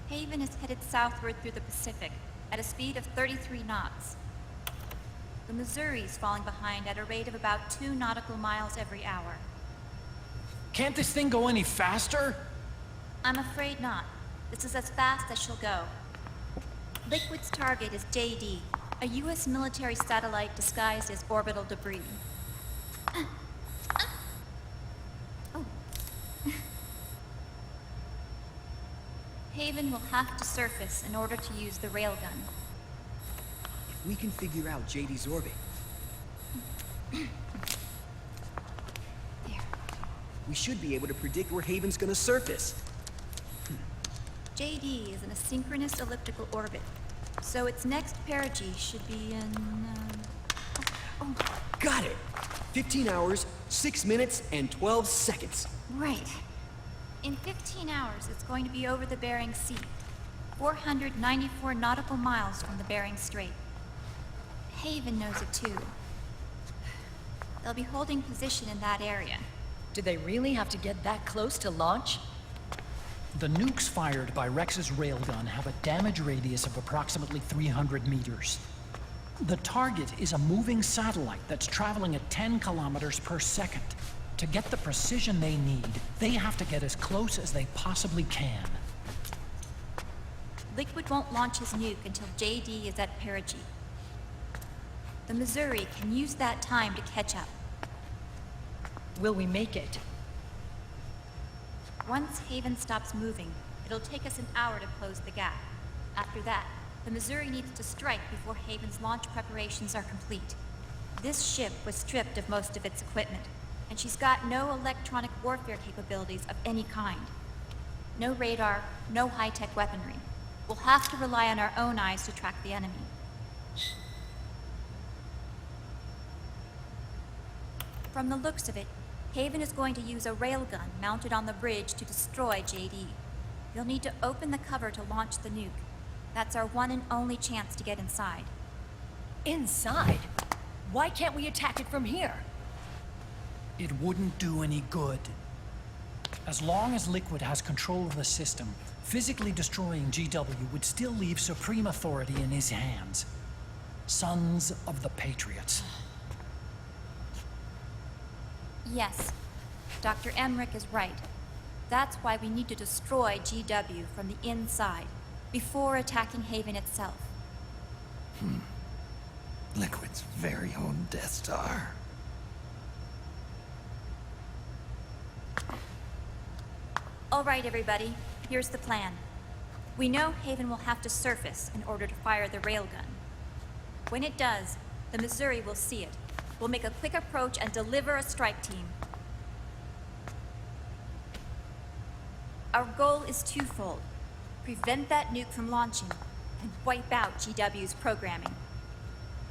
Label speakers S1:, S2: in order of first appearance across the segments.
S1: Haven is headed southward through the Pacific at a speed of 33 knots. The Missouri's falling behind at a rate of about 2 nautical miles every hour.
S2: Can't this thing go any faster?
S1: I'm afraid not. This is as fast as she'll go. Liquid's target is JD, a U.S. military satellite disguised as orbital debris. Oh. Haven will have to surface in order to use the railgun.
S3: If we can figure out JD's orbit,
S1: There.
S3: we should be able to predict where Haven's gonna surface.
S1: JD is in a synchronous elliptical orbit, so its next perigee should be in...
S3: Got it! 15 hours, 6 minutes, and 12 seconds.
S1: Right. In 15 hours, it's going to be over the Bering Sea, 494 nautical miles from the Bering Strait. Haven knows it too. They'll be holding position in that area.
S4: Did they really have to get that close to launch?
S2: The nukes fired by Rex's railgun have a damage radius of approximately 300 meters. The target is a moving satellite that's traveling at 10 kilometers per second. To get the precision they need, they have to get as close as they possibly can.
S1: Liquid won't launch his nuke until JD is at perigee. The Missouri can use that time to catch up.
S4: Will we make it?
S1: Once Haven stops moving, it'll take us an hour to close the gap. After that, the Missouri needs to strike before Haven's launch preparations are complete. This ship was stripped of most of its equipment, and she's got no electronic warfare capabilities of any kind. No radar, no high-tech weaponry. We'll have to rely on our own eyes to track the enemy. From the looks of it, Haven is going to use a railgun mounted on the bridge to destroy JD. You'll need to open the cover to launch the nuke. That's our one and only chance to get inside.
S4: Inside? Why can't we attack it from here?
S2: It wouldn't do any good. As long as Liquid has control of the system, physically destroying GW would still leave supreme authority in his hands. Sons of the Patriots.
S1: Yes, Dr. Emmerich is right. That's why we need to destroy GW from the inside, before attacking Haven itself.
S5: Liquid's very own Death Star.
S1: All right, everybody, here's the plan. We know Haven will have to surface in order to fire the railgun. When it does, the Missouri will see it. We'll make a quick approach and deliver a strike team. Our goal is twofold. Prevent that nuke from launching, and wipe out GW's programming.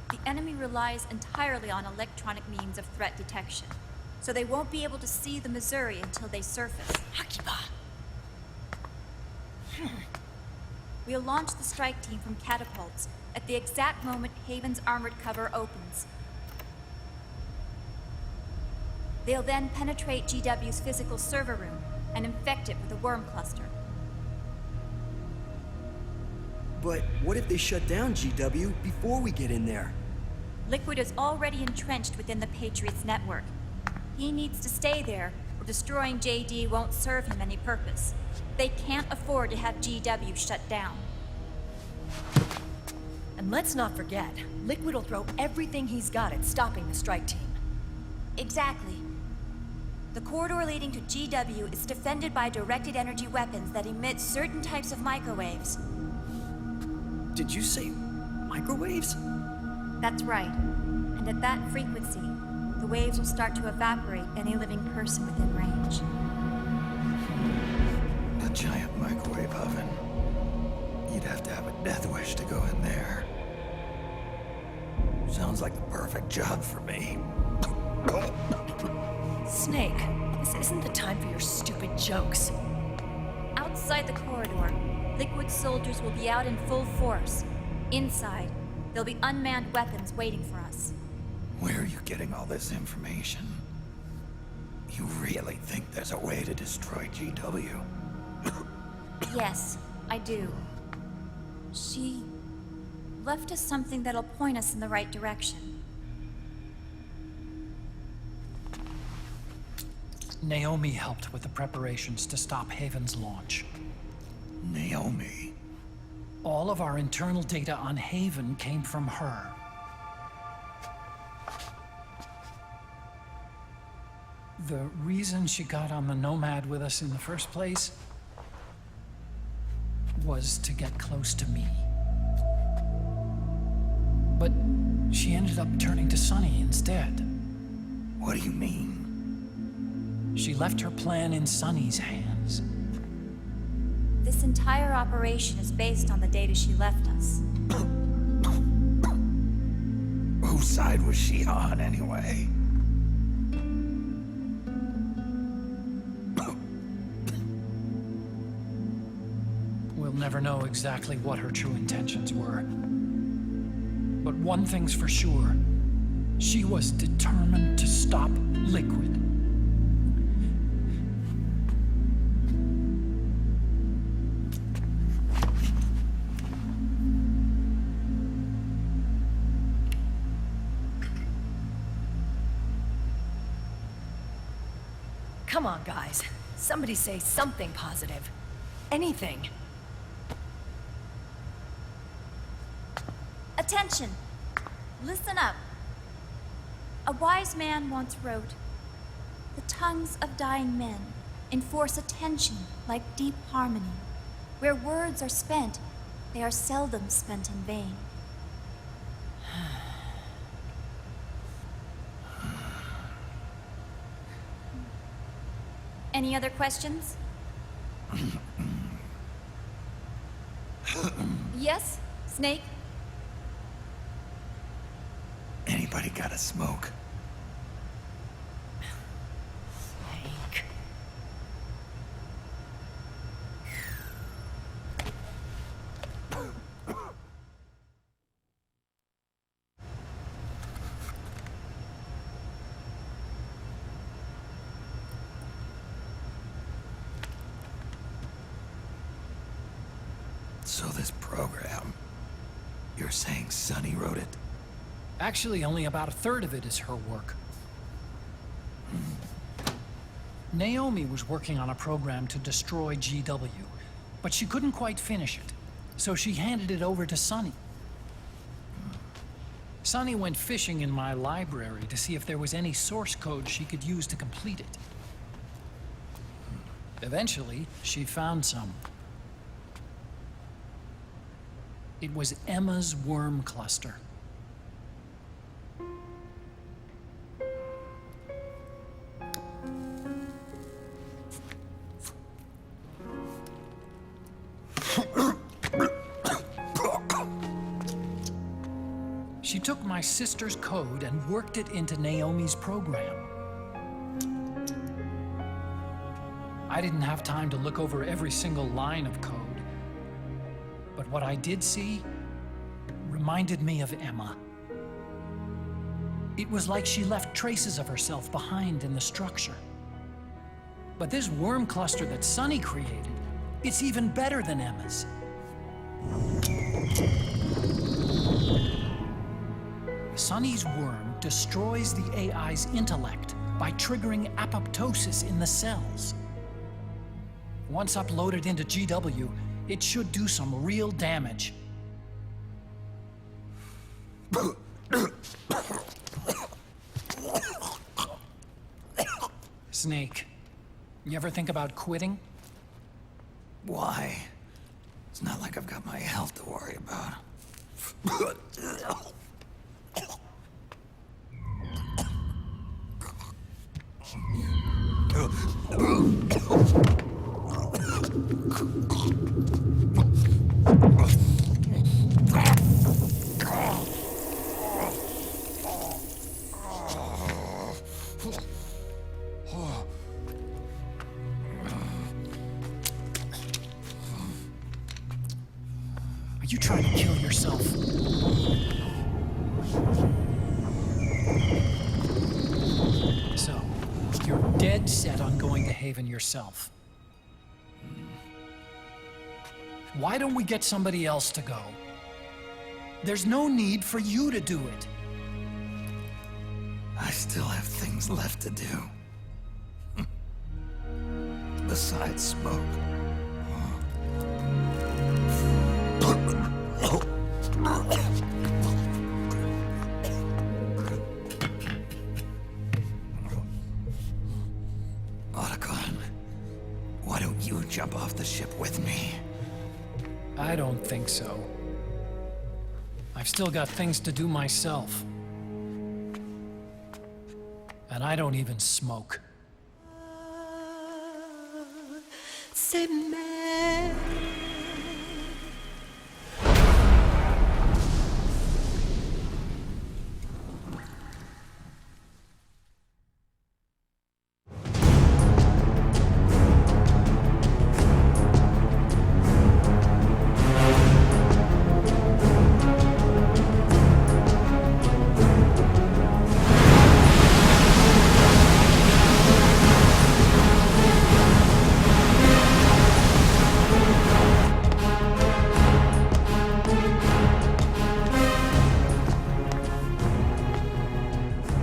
S1: The enemy relies entirely on electronic means of threat detection, so they won't be able to see the Missouri until they surface.
S4: Akiba!
S1: We'll launch the strike team from catapults at the exact moment Haven's armored cover opens. They'll then penetrate GW's physical server room and infect it with a worm cluster.
S3: But what if they shut down GW before we get in there?
S1: Liquid is already entrenched within the Patriots network. He needs to stay there, or destroying JD won't serve him any purpose. They can't afford to have GW shut down.
S4: And let's not forget, Liquid will throw everything he's got at stopping the strike team.
S1: Exactly. The corridor leading to GW is defended by directed energy weapons that emit certain types of microwaves.
S3: Did you say microwaves?
S1: That's right. And at that frequency, the waves will start to evaporate any living person within range.
S5: A giant microwave oven. You'd have to have a death wish to go in there. Sounds like the perfect job for me.
S4: Snake, this isn't the time for your stupid jokes.
S1: Outside Outside the corridor, Liquid soldiers will be out in full force. Inside, there'll be unmanned weapons waiting for us.
S5: Where are you getting all this information? You really think there's a way to destroy GW?
S1: Yes, I do. She left us something that'll point us in the right direction.
S2: Naomi helped with the preparations to stop Haven's launch.
S5: Naomi?
S2: All of our internal data on Haven came from her. The reason she got on the Nomad with us in the first place was to get close to me. But she ended up turning to Sunny instead.
S5: What do you mean?
S2: She left her plan in Sunny's hands.
S1: This entire operation is based on the data she left us.
S5: Whose side was she on, anyway?
S2: We'll never know exactly what her true intentions were. But one thing's for sure. She was determined to stop Liquid.
S4: Come on, guys. Somebody say something positive. Anything.
S1: Attention! Listen up. A wise man once wrote, "The tongues of dying men enforce attention like deep harmony. Where words are spent, they are seldom spent in vain." Any other questions? Yes, Snake?
S5: Anybody got a smoke?
S4: Snake.
S5: So this program, you're saying Sunny wrote it?
S2: Actually, only about a third of it is her work. Naomi was working on a program to destroy GW, but she couldn't quite finish it, so she handed it over to Sunny. Sunny went fishing in my library to see if there was any source code she could use to complete it. Eventually, she found some. It was Emma's worm cluster. She took my sister's code and worked it into Naomi's program. I didn't have time to look over every single line of code, but what I did see reminded me of Emma. It was like she left traces of herself behind in the structure. But this worm cluster that Sunny created, it's even better than Emma's. Sunny's worm destroys the AI's intellect by triggering apoptosis in the cells. Once uploaded into GW, it should do some real damage. Snake, you ever think about quitting?
S5: Why? It's not like I've got my health to worry about.
S2: you trying to kill yourself? So, you're dead set on going to Haven yourself. Why don't we get somebody else to go? There's no need for you to do it.
S5: I still have things left to do. Besides smoke. Otacon, why don't you jump off the ship with me?
S2: I don't think so. I've still got things to do myself. And I don't even smoke.
S6: C'est merde.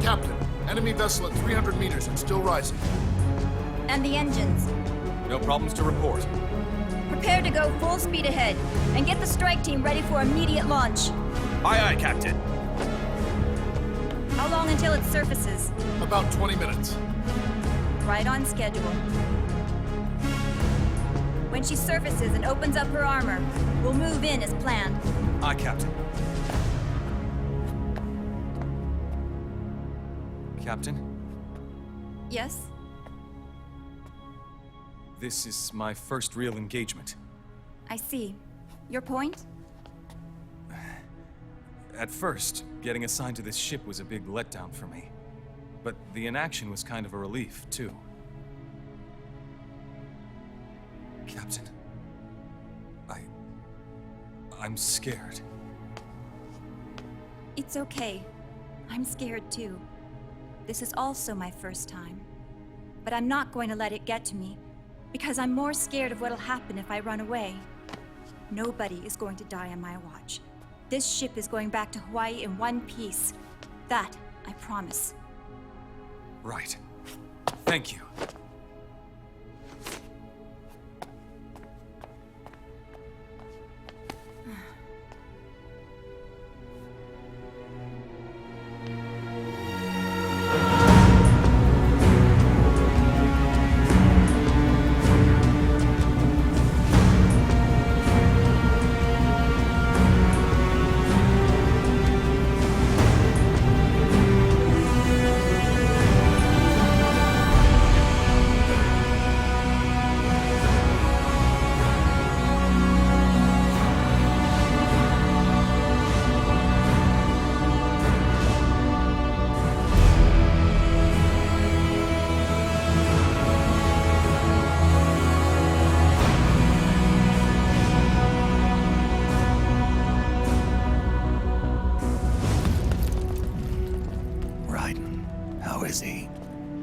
S7: Captain, enemy vessel at 300 meters and still rising.
S1: And the engines.
S8: No problems to report.
S1: Prepare to go full speed ahead, and get the strike team ready for immediate launch.
S8: Aye, aye, Captain.
S1: How long until it surfaces?
S7: About 20 minutes.
S1: Right on schedule. When she surfaces and opens up her armor, we'll move in as planned.
S8: Aye, Captain. Captain,
S1: Yes?
S8: this is my first real engagement.
S1: I see. Your point?
S8: At first, getting assigned to this ship was a big letdown for me. But the inaction was kind of a relief, too. Captain, I'm scared.
S1: It's okay. I'm scared too. This is also my first time. But I'm not going to let it get to me, because I'm more scared of what'll happen if I run away. Nobody is going to die on my watch. This ship is going back to Hawaii in one piece. That, I promise.
S8: Right. Thank you.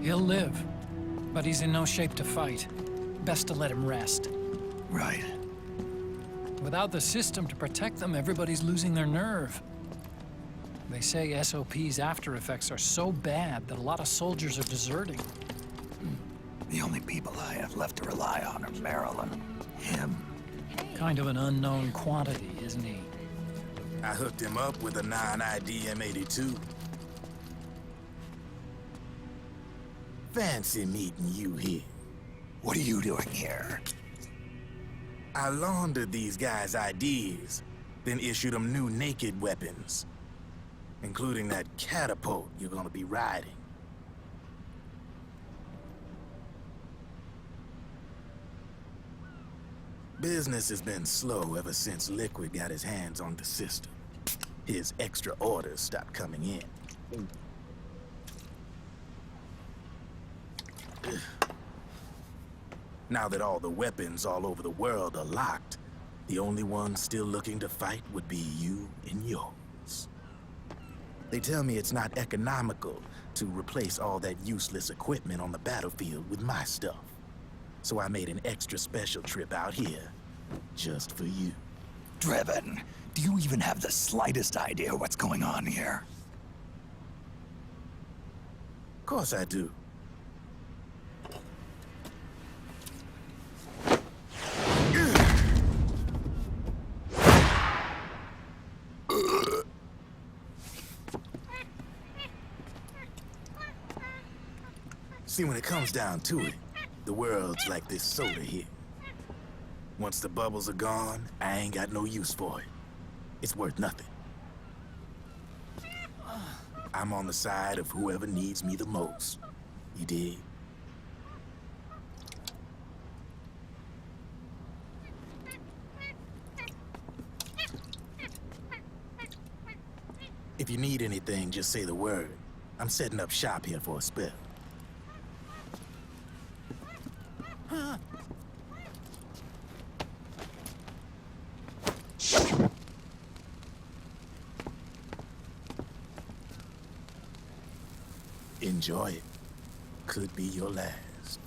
S2: He'll live, but he's in no shape to fight. Best to let him rest.
S5: Right.
S2: Without the system to protect them, everybody's losing their nerve. They say SOP's after effects are so bad that a lot of soldiers are deserting.
S5: The only people I have left to rely on are Marilyn, him.
S2: Kind of an unknown quantity, isn't he?
S9: I hooked him up with a non-ID M82. Fancy meeting you here.
S5: What are you doing here?
S9: I laundered these guys' IDs, then issued them new naked weapons, including that catapult you're gonna be riding. Business has been slow ever since Liquid got his hands on the system. His extra orders stopped coming in. Now that all the weapons all over the world are locked, The only one still looking to fight would be you and yours. They tell me it's not economical to replace all that useless equipment on the battlefield with my stuff. So I made an extra special trip out here, just for you.
S5: Driven, do you even have the slightest idea what's going on here?
S9: Of course I do. See, when it comes down to it, the world's like this soda here. Once the bubbles are gone, I ain't got no use for it. It's worth nothing. I'm on the side of whoever needs me the most. You dig? If you need anything, just say the word. I'm setting up shop here for a spell. Enjoy it. Could be your last.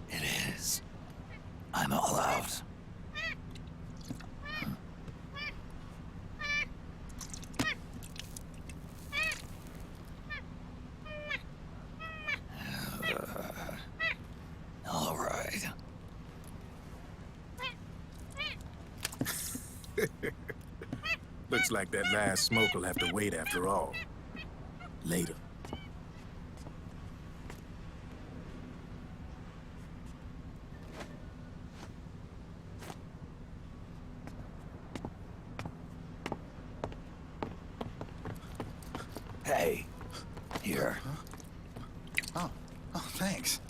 S5: It is. I'm all out. All right.
S9: Looks like that last smoke will have to wait after all. Later.
S5: Hey, here.
S10: Oh, thanks.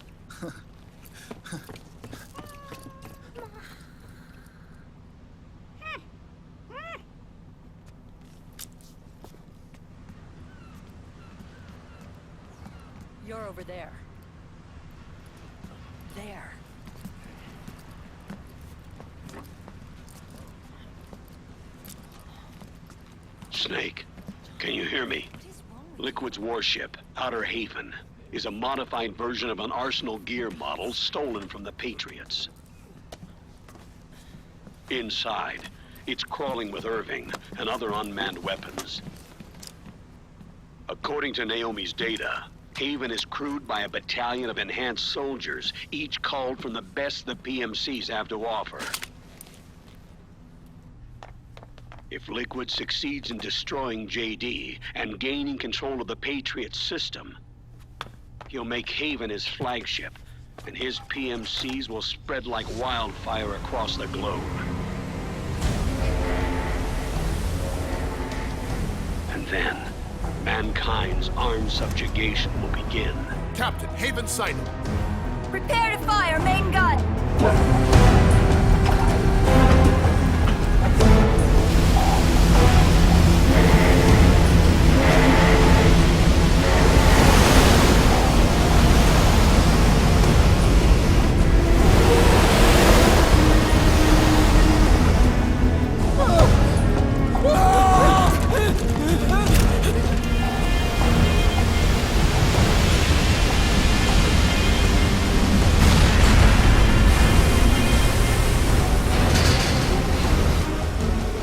S4: You're over there. There.
S11: Snake, can you hear me? Liquid's warship, Outer Haven, is a modified version of an Arsenal gear model stolen from the Patriots. Inside, it's crawling with Irving and other unmanned weapons. According to Naomi's data, Haven is crewed by a battalion of enhanced soldiers, each culled from the best the PMCs have to offer. If Liquid succeeds in destroying JD and gaining control of the Patriots system, he'll make Haven his flagship, and his PMCs will spread like wildfire across the globe. And then, mankind's armed subjugation will begin.
S7: Captain, Haven sighted.
S4: Prepare to fire, main gun!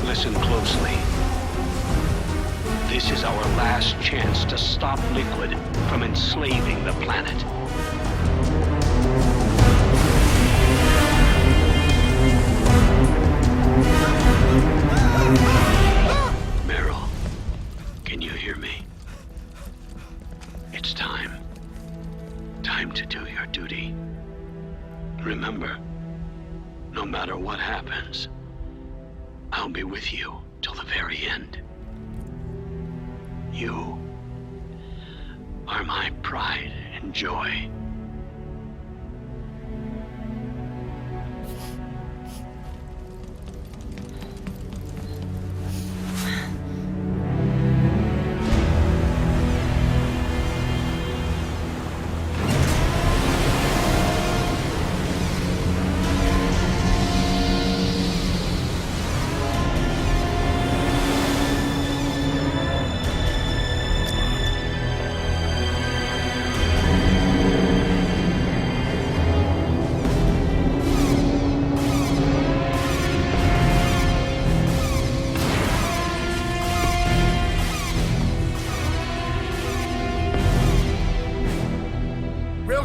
S11: Listen closely. This is our last chance to stop Liquid from enslaving the planet. Meryl, can you hear me? It's time. Time to do your duty. Remember, no matter what happens, I'll be with you till the very end. You are my pride and joy.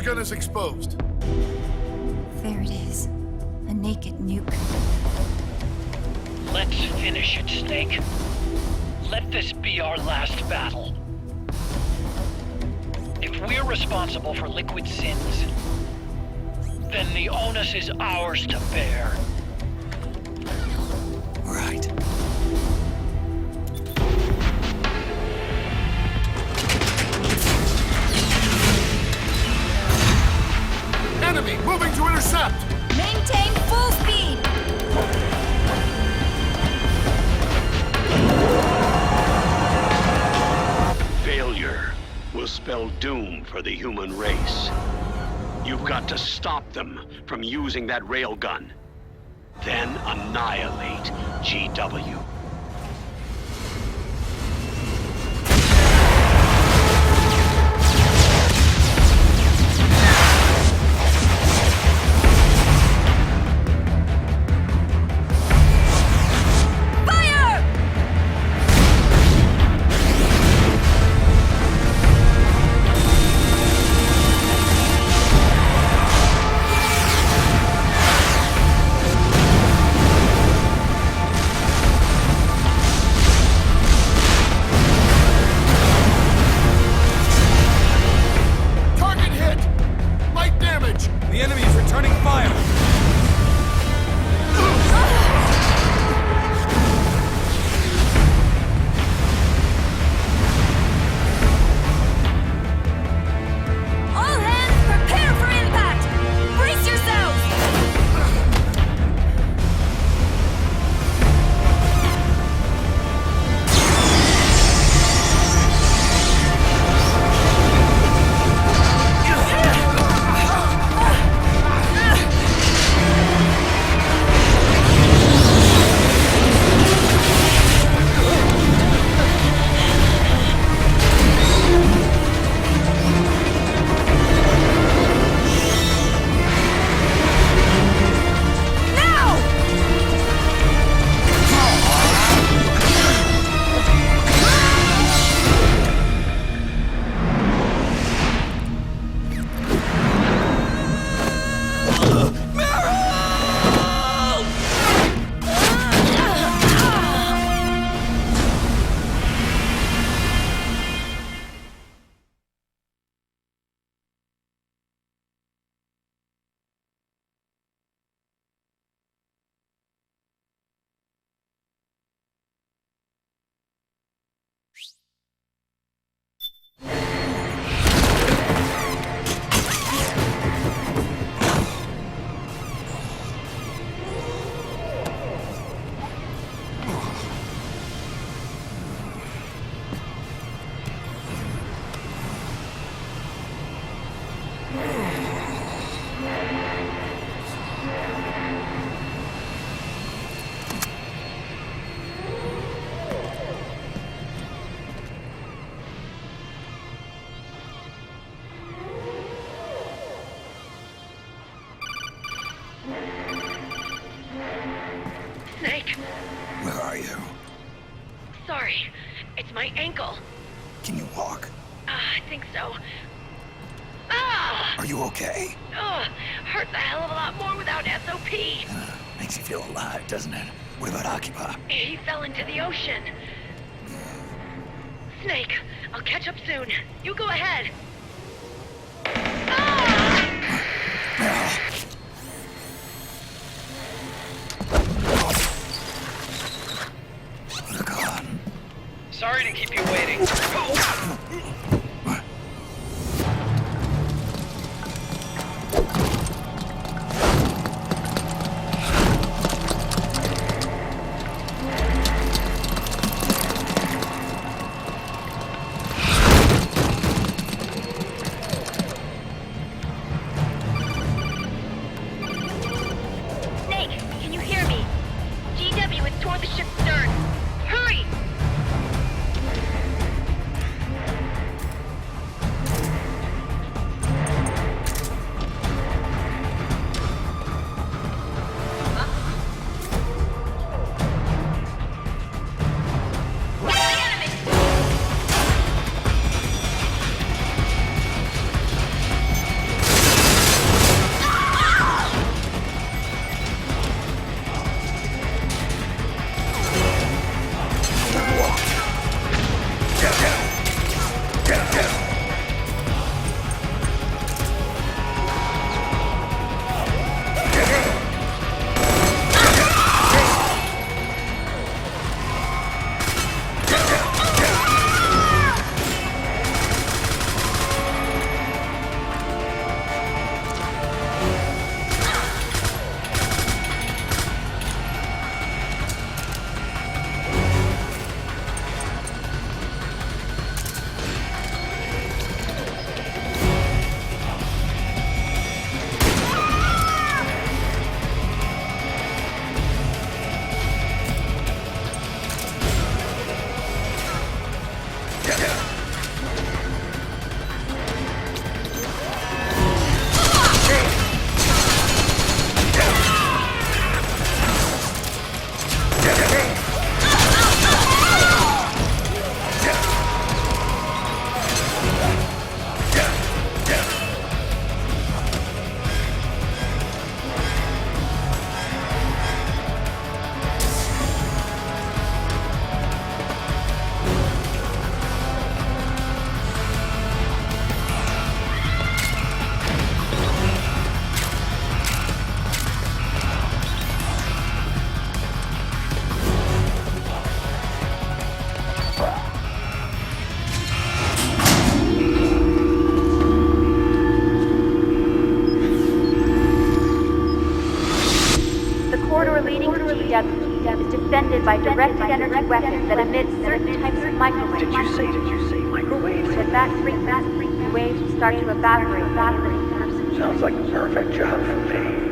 S7: railgun is exposed.
S1: There it is. A naked nuke.
S12: Let's finish it, Snake. Let this be our last battle. If we're responsible for Liquid's sins, then the onus is ours to bear.
S10: Right.
S7: Enemy moving to intercept!
S1: Maintain full speed!
S11: Failure will spell doom for the human race. You've got to stop them from using that railgun. Then annihilate GW.
S13: Snake?
S10: Where are you?
S13: Sorry, it's my ankle.
S10: Can you walk?
S13: I think so. Ah!
S10: Are you okay?
S13: Hurts a hell of a lot more without SOP.
S10: Makes you feel alive, doesn't it? What about Occupy?
S13: He fell into the ocean. Snake, I'll catch up soon. You go ahead.
S10: Look on.
S12: Sorry to keep you waiting.
S1: suspended by directed energy weapons that emit certain types of microwaves.
S12: Did you say microwaves?
S1: With that frequency, the waves will start to evaporate.
S12: Sounds like the perfect job for me.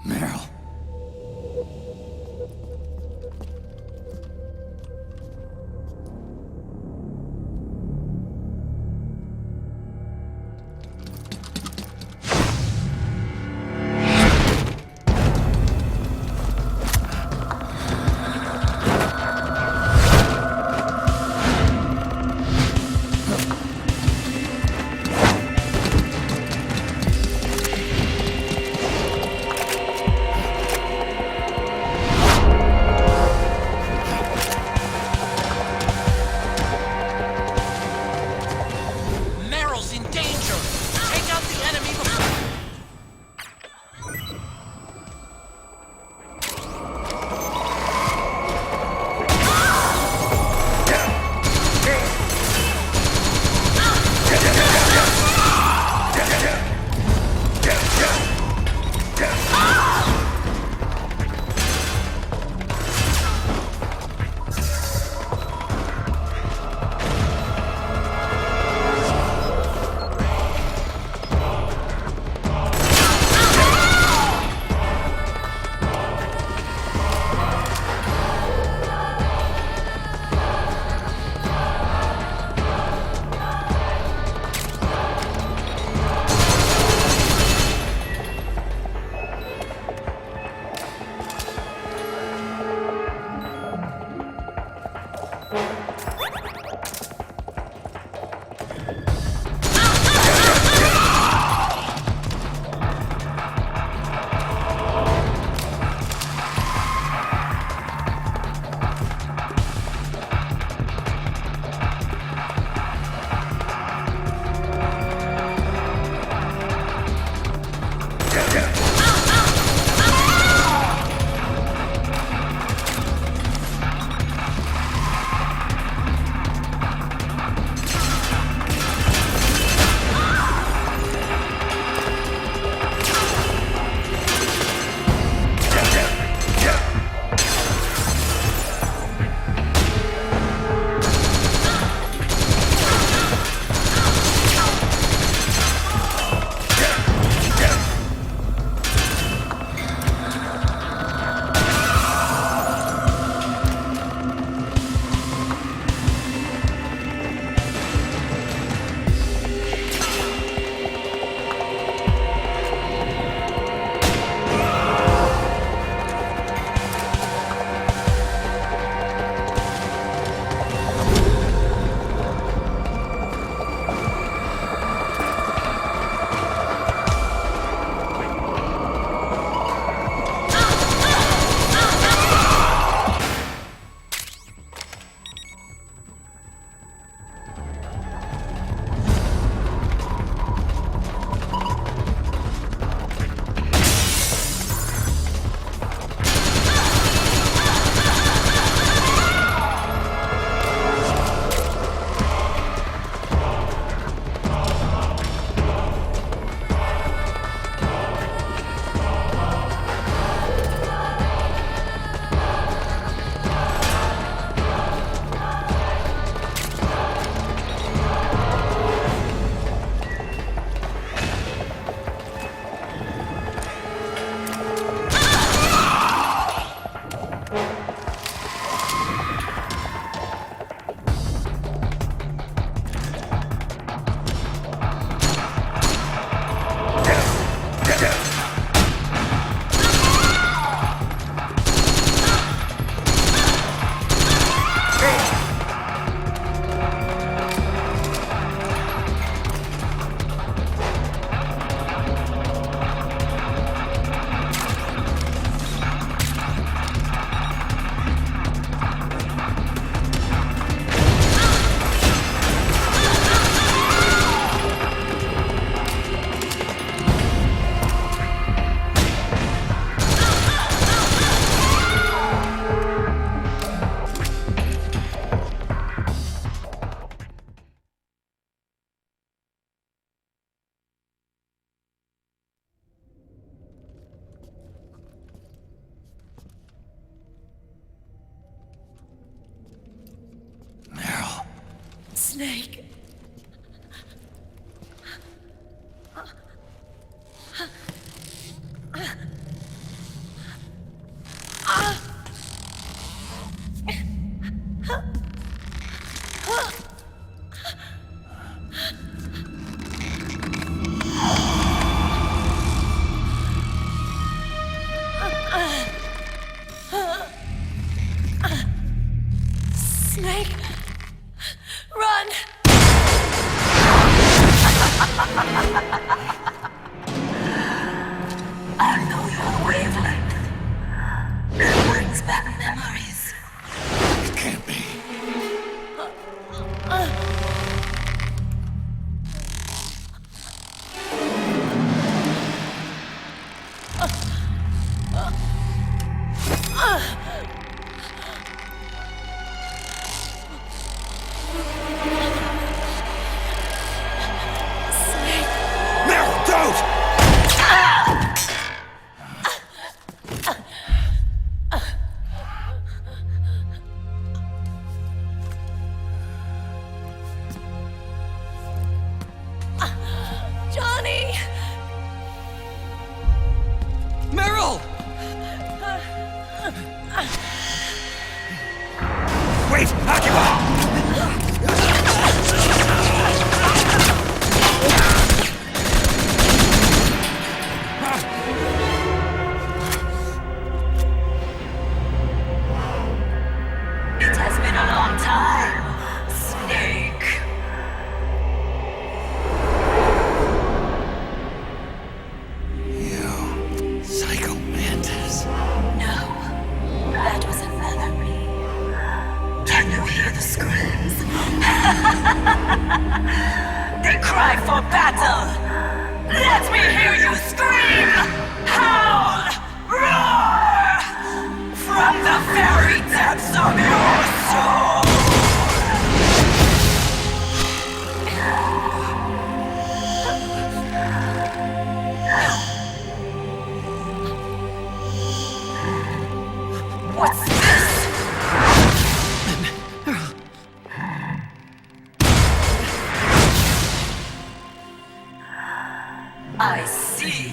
S10: Meryl.
S4: Snake. Snake! Run!
S6: I know your wavelength. It brings back memories.
S10: It can't be.
S4: Johnny!
S3: Meryl!
S10: Wait! Occupy!
S6: It has been a long time, Snake.
S10: You psycho mantis.
S6: No, that was another me. Can you hear the screams? They cry for battle. Let me hear you scream! Howl! Roar! From the very depths of your soul! What's this? I see.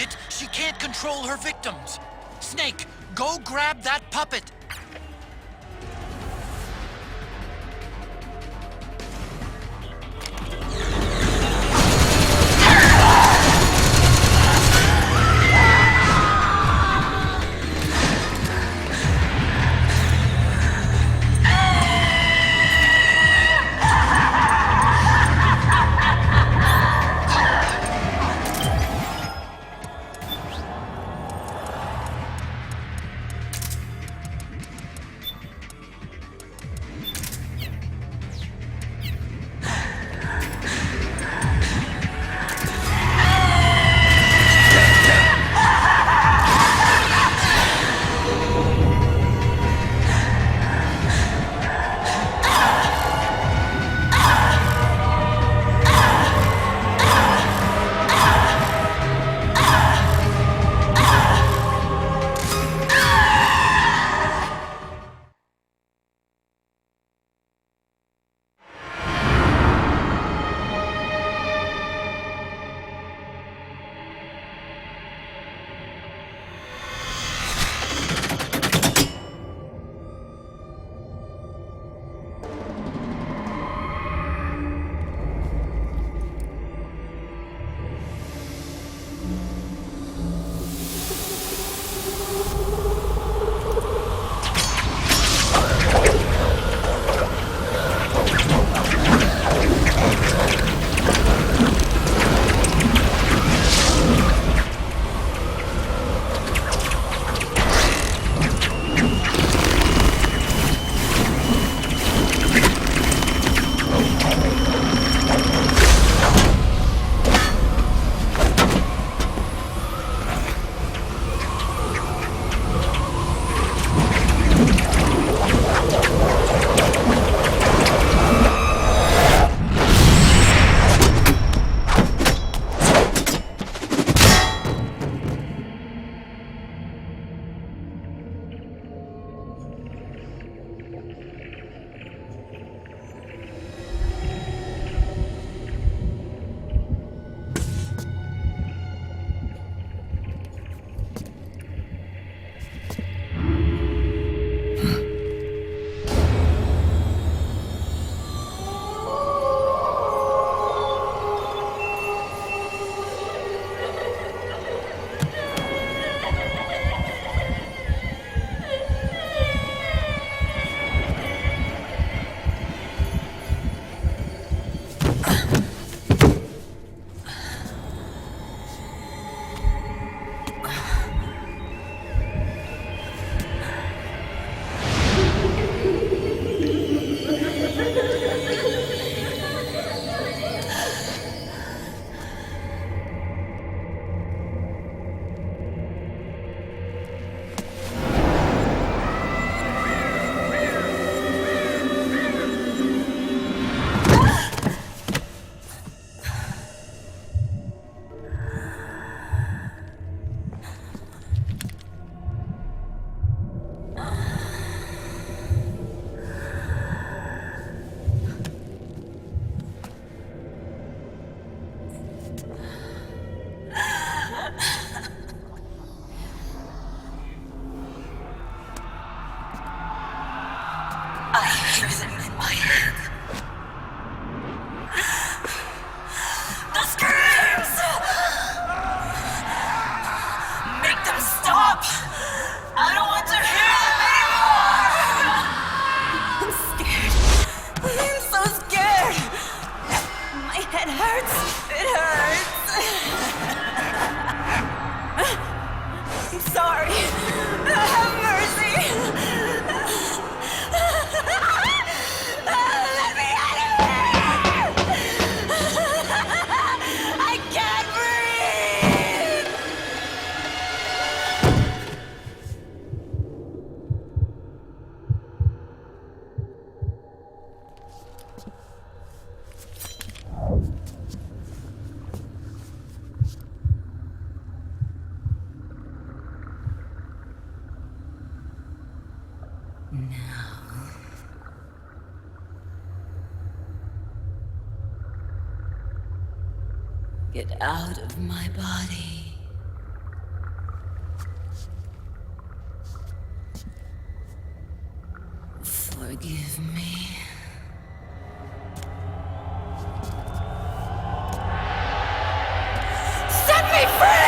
S2: it, she can't control her victims. Snake, go grab that puppet.
S6: Get out of my body. Forgive me. Set me free!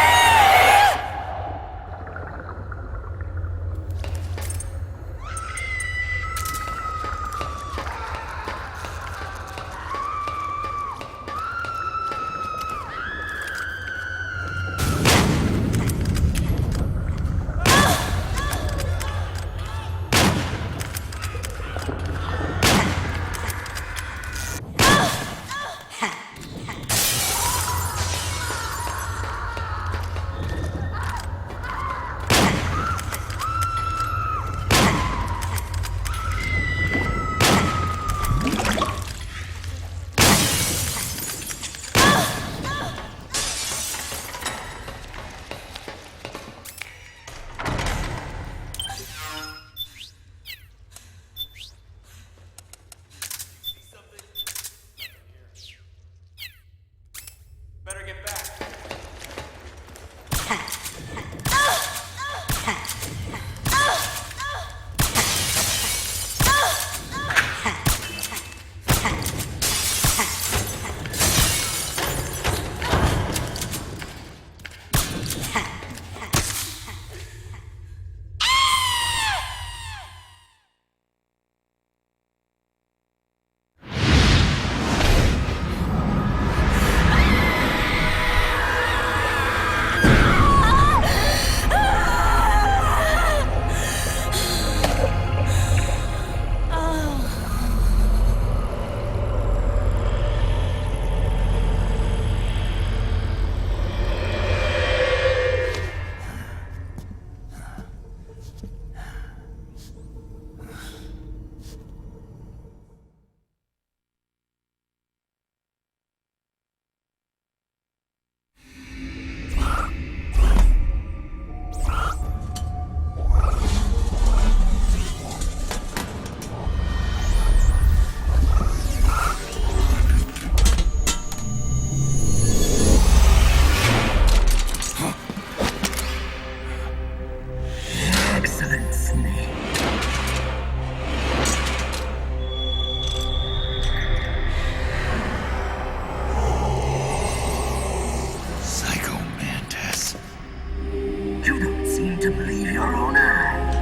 S14: To believe your own eyes.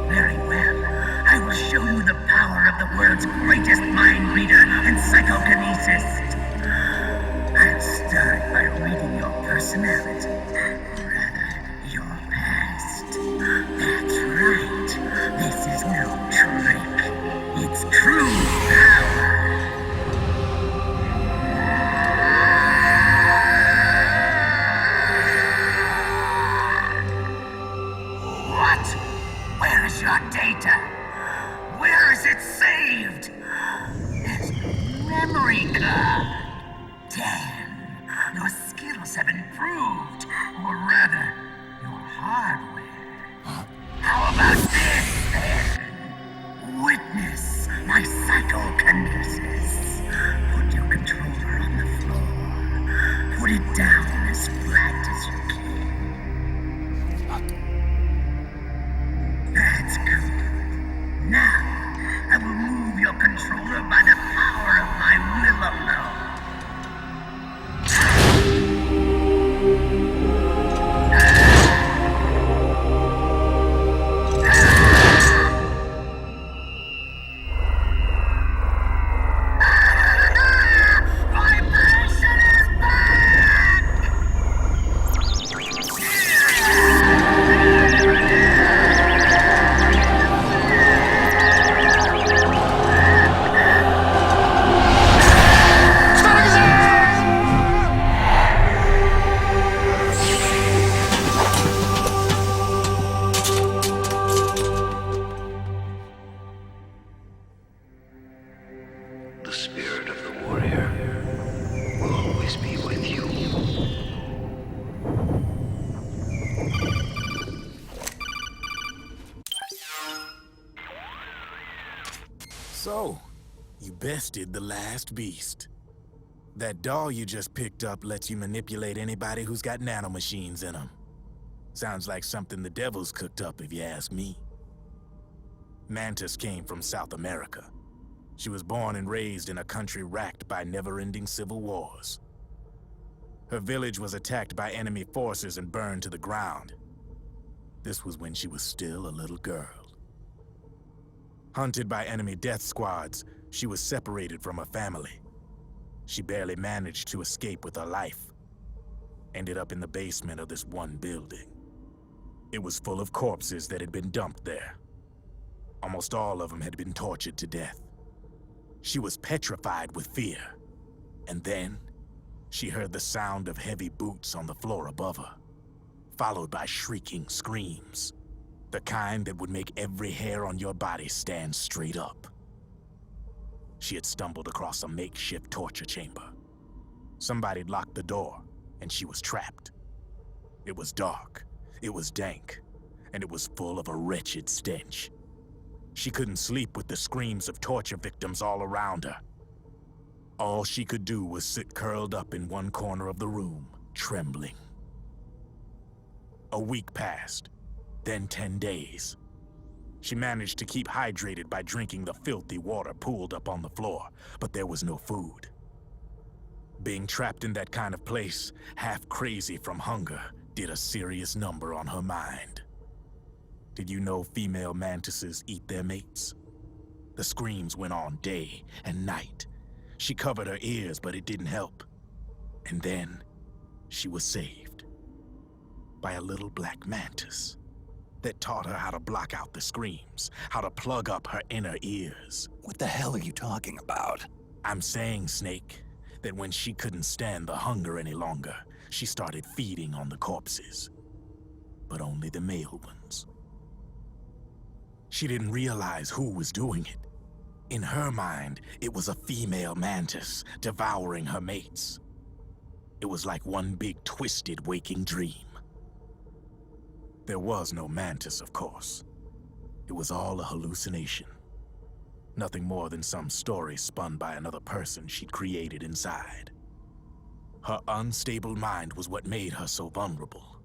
S14: Very well. I will show you the power of the world's greatest mind reader and psychokinesis. I'll start by reading your personality. Rather, your past. That's right. This is no trick. It's true power. Where is your data? Where is it saved? There's no memory card. Damn, your skills have improved. Or rather, your hardware. How about this, then? Witness my psychokinesis. Put your controller on the floor. Put it down as flat as you can. That's good. Now, I will move your controller by the power of my will alone.
S9: So, you bested the last beast. That doll you just picked up lets you manipulate anybody who's got nanomachines in them. Sounds like something the devil's cooked up, if you ask me. Mantis came from South America. She was born and raised in a country racked by never-ending civil wars. Her village was attacked by enemy forces and burned to the ground. This was when she was still a little girl. Hunted by enemy death squads, she was separated from her family. She barely managed to escape with her life. Ended up in the basement of this one building. It was full of corpses that had been dumped there. Almost all of them had been tortured to death. She was petrified with fear. And then, she heard the sound of heavy boots on the floor above her, followed by shrieking screams. The kind that would make every hair on your body stand straight up. She had stumbled across a makeshift torture chamber. Somebody'd locked the door, and she was trapped. It was dark, it was dank, and it was full of a wretched stench. She couldn't sleep with the screams of torture victims all around her. All she could do was sit curled up in one corner of the room, trembling. A week passed, then 10 days. She managed to keep hydrated by drinking the filthy water pooled up on the floor, but there was no food. Being trapped in that kind of place, half crazy from hunger, did a serious number on her mind. Did you know female mantises eat their mates? The screams went on day and night. She covered her ears, but it didn't help. And then, she was saved. By a little black mantis that taught her how to block out the screams, how to plug up her inner ears.
S10: What the hell are you talking about?
S9: I'm saying, Snake, that when she couldn't stand the hunger any longer, she started feeding on the corpses. But only the male ones. She didn't realize who was doing it. In her mind, it was a female mantis devouring her mates. It was like one big twisted waking dream. There was no mantis, of course. It was all a hallucination. Nothing more than some story spun by another person she'd created inside. Her unstable mind was what made her so vulnerable.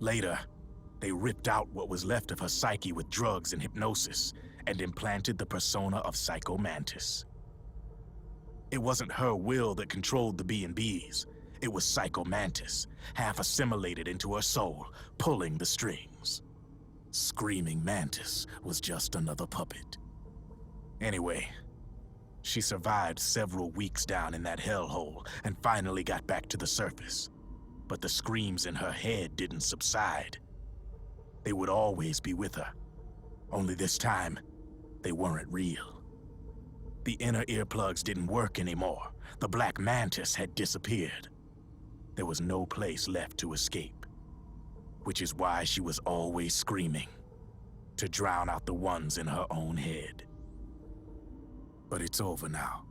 S9: Later, they ripped out what was left of her psyche with drugs and hypnosis and implanted the persona of Psycho Mantis. It wasn't her will that controlled the B&Bs. It was Psycho Mantis, half assimilated into her soul, pulling the strings. Screaming Mantis was just another puppet. Anyway, she survived several weeks down in that hellhole and finally got back to the surface. But the screams in her head didn't subside. They would always be with her. Only this time, they weren't real. The inner earplugs didn't work anymore. The black mantis had disappeared. There was no place left to escape. Which is why she was always screaming, to drown out the ones in her own head. But it's over now.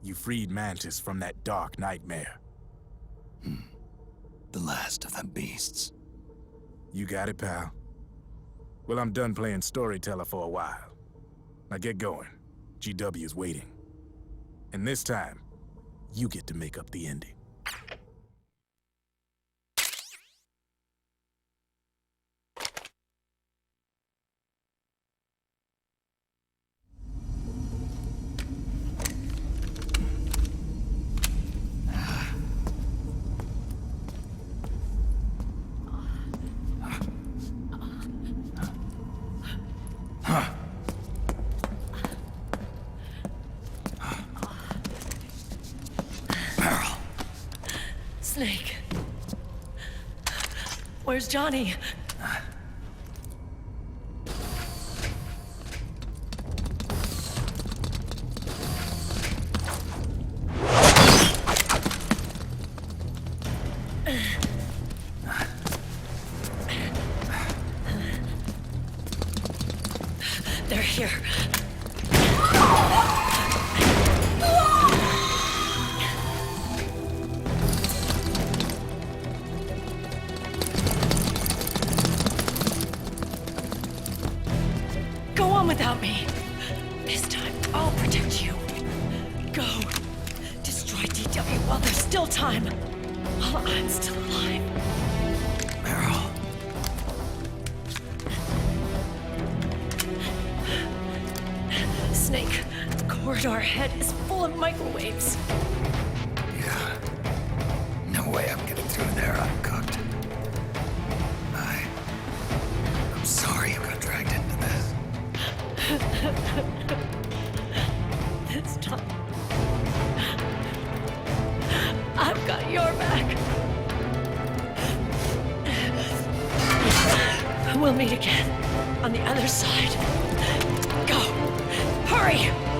S9: You freed Mantis from that dark nightmare.
S10: The last of them beasts.
S9: You got it, pal. Well, I'm done playing storyteller for a while. Now get going. GW's waiting. And this time, you get to make up the ending.
S4: Snake. Where's Johnny? They're here. Without me. This time, I'll protect you. Go. Destroy DW while there's still time. While I'm still alive. corridor ahead is full of microwaves.
S10: Yeah. No way I'm getting through there uncooked. I'm sorry you got dragged into this.
S4: This time, I've got your back. We'll meet again on the other side. Go! Hurry!